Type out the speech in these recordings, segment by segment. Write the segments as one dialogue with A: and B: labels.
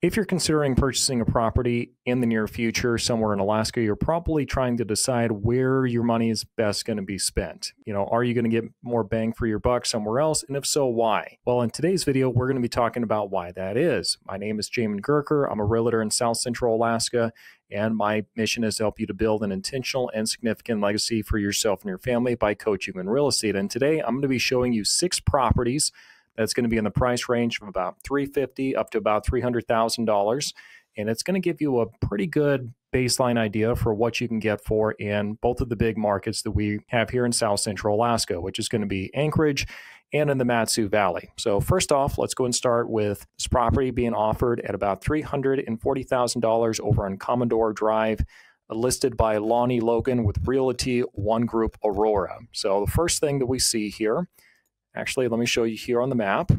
A: If you're considering purchasing a property in the near future somewhere in Alaska, you're probably trying to decide where your money is best going to be spent. Are you going to get more bang for your buck somewhere else? And if so, why? Well, in today's video, we're going to be talking about why that is. My name is Jamin Goecker. I'm a realtor in South Central Alaska, and my mission is to help you to build an intentional and significant legacy for yourself and your family by coaching in real estate. And today, I'm going to be showing you 6 properties that's going to be in the price range from about $350,000 up to about $300,000. And it's going to give you a pretty good baseline idea for what you can get for in both of the big markets that we have here in South Central Alaska, which is going to be Anchorage and in the MatSu Valley. So first off, let's go and start with this property being offered at about $340,000 over on Commodore Drive, listed by Lonnie Logan with Realty One Group Aurora. So the first thing that we see here, actually, let me show you here on the map,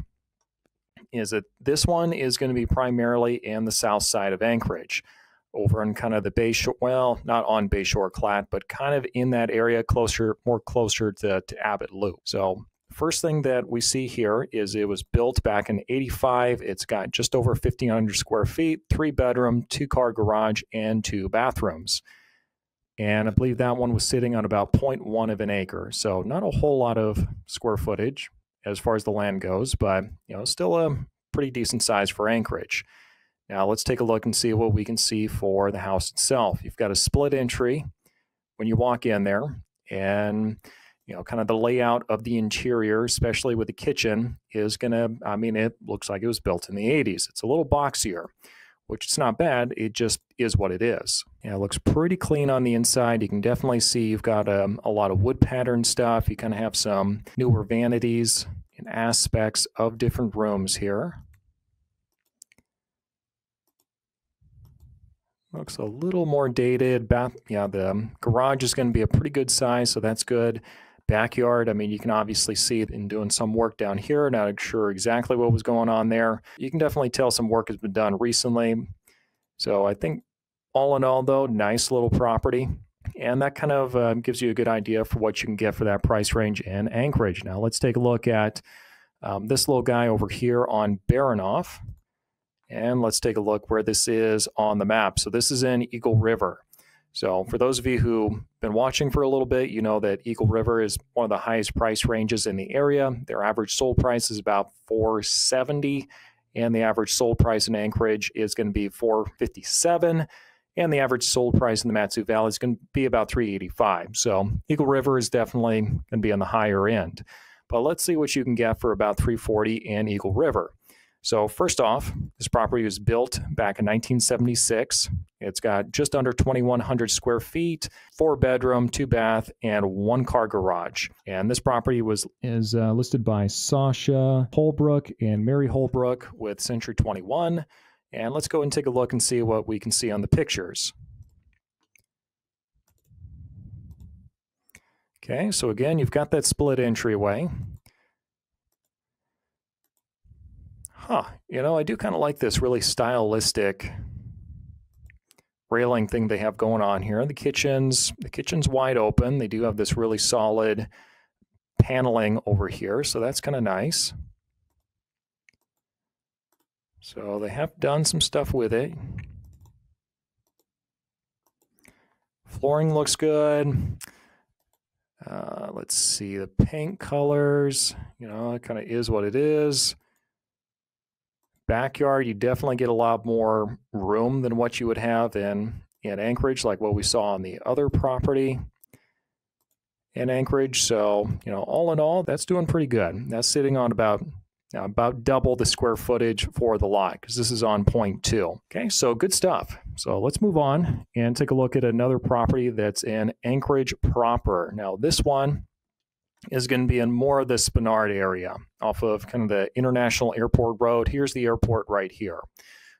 A: is that this one is going to be primarily in the south side of Anchorage, over in kind of the Bayshore, well, not on Bayshore Clat, but kind of in that area, more closer to Abbott Loop. So first thing that we see here is it was built back in '85. It's got just over 1,500 square feet, 3-bedroom, 2-car garage, and 2 bathrooms. And I believe that one was sitting on about 0.1 of an acre. So not a whole lot of square footage as far as the land goes, but still a pretty decent size for Anchorage. Now let's take a look and see what we can see for the house itself. You've got a split entry when you walk in there, and kind of the layout of the interior, especially with the kitchen, is it looks like it was built in the 80s. It's a little boxier, which is not bad. It just is what it is. It looks pretty clean on the inside. You can definitely see you've got a lot of wood pattern stuff. You kind of have some newer vanities and aspects of different rooms here. Looks a little more dated. The garage is going to be a pretty good size, so that's good. Backyard, you can obviously see it in doing some work down here. Not sure exactly what was going on there. You can definitely tell some work has been done recently. So I think all in all, though, nice little property. And that kind of gives you a good idea for what you can get for that price range in Anchorage. Now let's take a look at this little guy over here on Baranoff. And let's take a look where this is on the map. So this is in Eagle River. So for those of you who've been watching for a little bit, you know that Eagle River is one of the highest price ranges in the area. Their average sold price is about $470, and the average sold price in Anchorage is going to be $457, and the average sold price in the MatSu Valley is going to be about $385. So Eagle River is definitely going to be on the higher end. But let's see what you can get for about $340 in Eagle River. So first off, this property was built back in 1976. It's got just under 2,100 square feet, 4-bedroom, 2-bath, and 1-car garage. And this property is listed by Sasha Holbrook and Mary Holbrook with Century 21. And let's go and take a look and see what we can see on the pictures. Okay, so again, you've got that split entryway. I do kind of like this really stylistic railing thing they have going on here. The kitchen's wide open. They do have this really solid paneling over here, so that's kind of nice. So they have done some stuff with it. Flooring looks good. Let's see, the paint colors, it kind of is what it is. Backyard, you definitely get a lot more room than what you would have in Anchorage, like what we saw on the other property in Anchorage. So, all in all, that's doing pretty good. That's sitting on about double the square footage for the lot, because this is on 0.2. Okay, so good stuff. So let's move on and take a look at another property that's in Anchorage proper. Now, this one is going to be in more of the Spenard area off of kind of the International Airport Road. Here's the airport right here.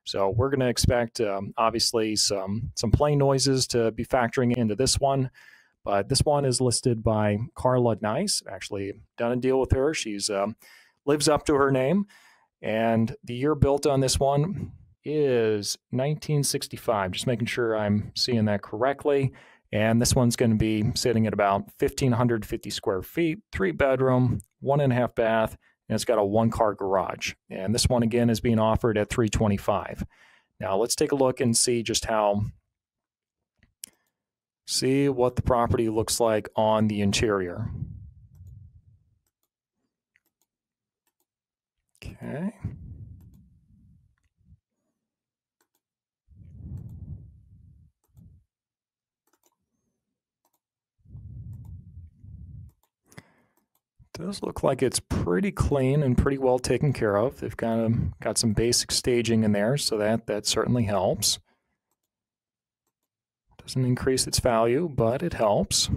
A: So we're going to expect, obviously, some plane noises to be factoring into this one. But this one is listed by Carla Nice. Actually done a deal with her. She's lives up to her name. And the year built on this one is 1965. Just making sure I'm seeing that correctly. And this one's going to be sitting at about 1,550 square feet, 3-bedroom, 1.5 bath, and it's got a 1-car garage. And this one, again, is being offered at $325. Now let's take a look and see what the property looks like on the interior. Okay. Does look like it's pretty clean and pretty well taken care of. They've got some basic staging in there, so that certainly helps. Doesn't increase its value, but it helps.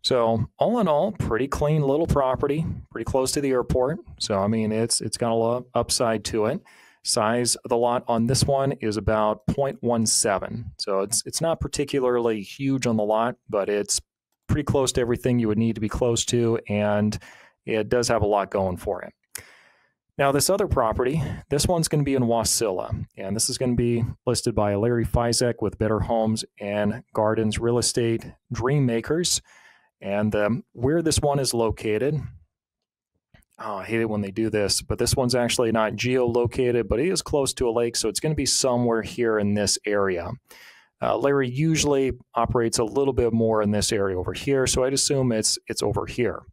A: So all in all, pretty clean little property, pretty close to the airport. So I mean, it's got a lot of upside to it. Size of the lot on this one is about 0.17. So it's not particularly huge on the lot, but it's pretty close to everything you would need to be close to, and it does have a lot going for it. Now, this other property, this one's going to be in Wasilla, and this is going to be listed by Larry Fizek with Better Homes and Gardens Real Estate Dream Makers. And where this one is located, I hate it when they do this, but this one's actually not geolocated, but it is close to a lake, so it's going to be somewhere here in this area. Larry usually operates a little bit more in this area over here, so I'd assume it's over here.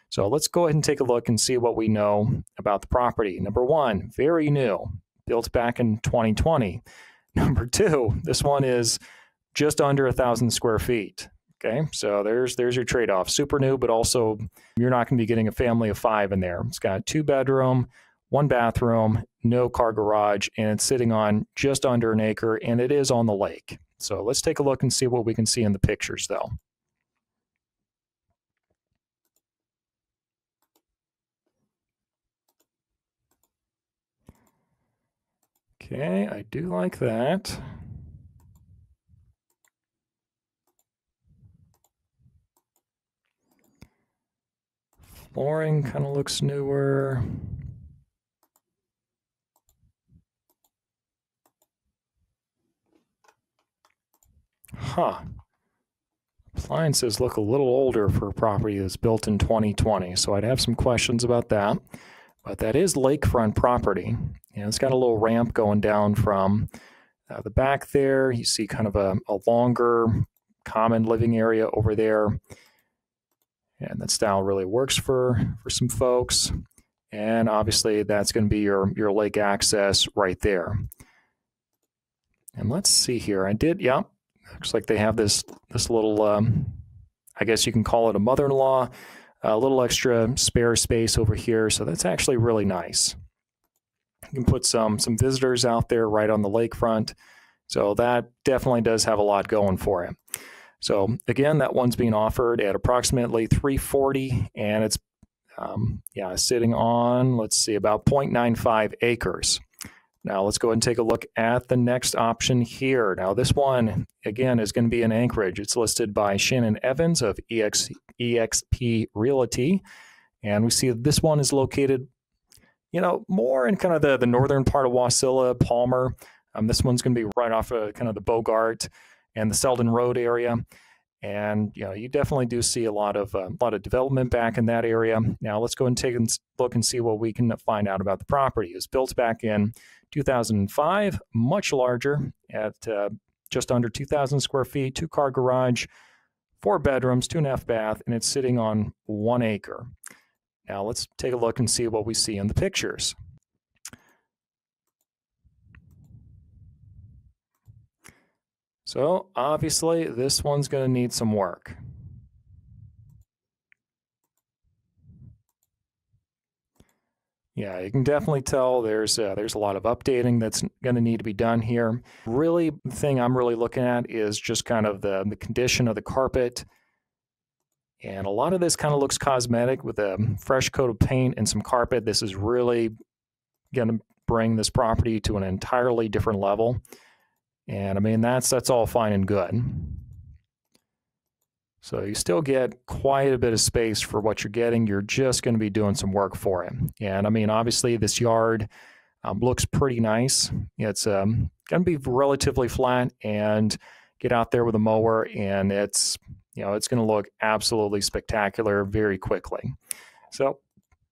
A: So let's go ahead and take a look and see what we know about the property. Number one, very new, built back in 2020. Number two, this one is just under 1,000 square feet. Okay, so there's your trade-off. Super new, but also you're not going to be getting a family of 5 in there. It's got 2-bedroom, 1 bathroom, no car garage, and it's sitting on just under an acre, and it is on the lake. So let's take a look and see what we can see in the pictures, though. Okay, I do like that. Flooring kind of looks newer. Huh. Appliances look a little older for a property that's built in 2020, so I'd have some questions about that. But that is lakefront property. And it's got a little ramp going down from the back there. You see kind of a longer common living area over there. And that style really works for some folks. And obviously that's going to be your lake access right there. And let's see here. Looks like they have this little, I guess you can call it a mother-in-law, a little extra spare space over here. So that's actually really nice. You can put some visitors out there right on the lakefront. So that definitely does have a lot going for it. So again, that one's being offered at approximately $340, and it's sitting on, let's see, about 0.95 acres. Now let's go ahead and take a look at the next option here. Now this one, again, is going to be in Anchorage. It's listed by Shannon Evans of EXP Realty. And we see this one is located, more in kind of the northern part of Wasilla Palmer. This one's going to be right off of kind of the Bogart and the Selden Road area. And you definitely do see a lot of development back in that area. Now let's go and take a look and see what we can find out about the property. It was built back in 2005, much larger at just under 2,000 square feet, 2-car garage, 4 bedrooms, 2.5 bath, and it's sitting on 1 acre. Now let's take a look and see what we see in the pictures. So obviously this one's going to need some work. Yeah, you can definitely tell there's a lot of updating that's going to need to be done here. Really, the thing I'm really looking at is just kind of the condition of the carpet. And a lot of this kind of looks cosmetic with a fresh coat of paint and some carpet. This is really going to bring this property to an entirely different level. And I mean, that's all fine and good. So you still get quite a bit of space for what you're getting. You're just going to be doing some work for it. And I mean, obviously this yard looks pretty nice. It's going to be relatively flat, and get out there with a mower and it's going to look absolutely spectacular very quickly. So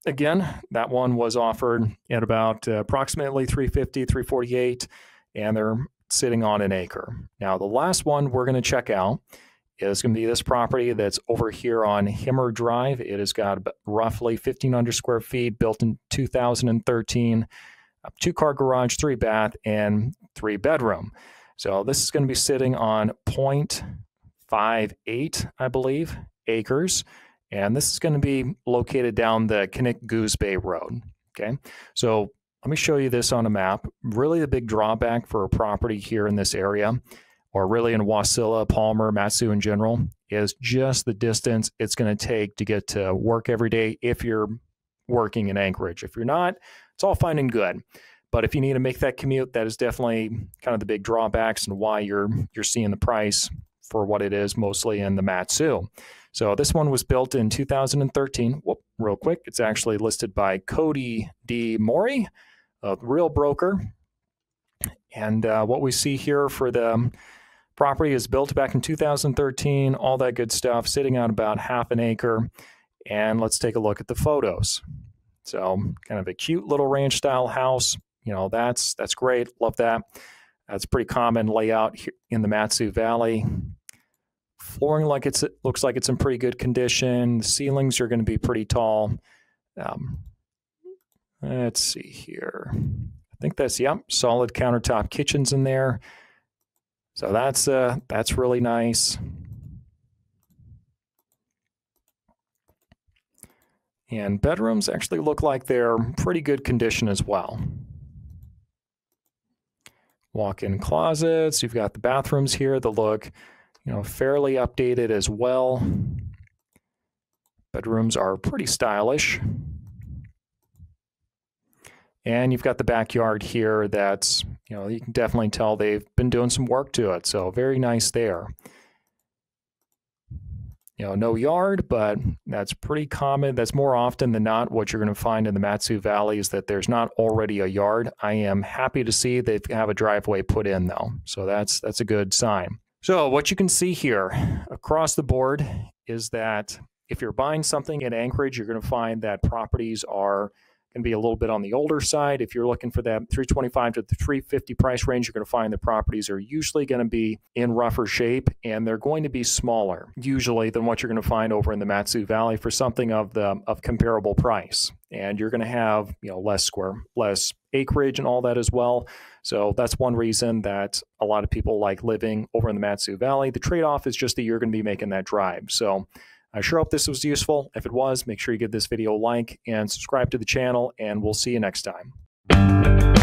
A: again, that one was offered at about approximately 350, 348, and they're sitting on an acre. Now, the last one we're going to check out is going to be this property that's over here on Himmer Drive. It has got roughly 1,500 square feet, built in 2013, a 2-car garage, 3-bath, and 3-bedroom. So this is going to be sitting on 0.58, I believe, acres. And this is going to be located down the Kinnick Goose Bay Road. Okay, so let me show you this on a map. Really the big drawback for a property here in this area, or really in Wasilla, Palmer, MatSu in general, is just the distance it's going to take to get to work every day if you're working in Anchorage. If you're not, it's all fine and good. But if you need to make that commute, that is definitely kind of the big drawbacks and why you're seeing the price for what it is, mostly in the MatSu. So this one was built in 2013. Whoop, real quick, it's actually listed by Cody D. Maury, a real broker. And what we see here for the property is built back in 2013, all that good stuff, sitting on about half an acre. And let's take a look at the photos. So kind of a cute little ranch style house. You know, that's great. Love that. That's pretty common layout here in the MatSu Valley. Flooring looks like it's in pretty good condition. The ceilings are going to be pretty tall. Let's see here. I think that's, solid countertop kitchens in there. So that's really nice. And bedrooms actually look like they're pretty good condition as well. Walk-in closets. You've got the bathrooms here that look, fairly updated as well. Bedrooms are pretty stylish. And you've got the backyard here that's, you can definitely tell they've been doing some work to it. So very nice there. No yard, but that's pretty common. That's more often than not what you're going to find in the MatSu Valley is that there's not already a yard. I am happy to see they have a driveway put in though. So that's a good sign. So what you can see here across the board is that if you're buying something in Anchorage, you're going to find that properties are going to be a little bit on the older side. If you're looking for that 325 to the 350 price range, you're going to find the properties are usually going to be in rougher shape, and they're going to be smaller usually than what you're going to find over in the MatSu Valley for something of comparable price. And you're going to have less acreage and all that as well. So that's one reason that a lot of people like living over in the MatSu Valley. The trade-off is just that you're going to be making that drive. So I sure hope this was useful. If it was, make sure you give this video a like and subscribe to the channel, and we'll see you next time.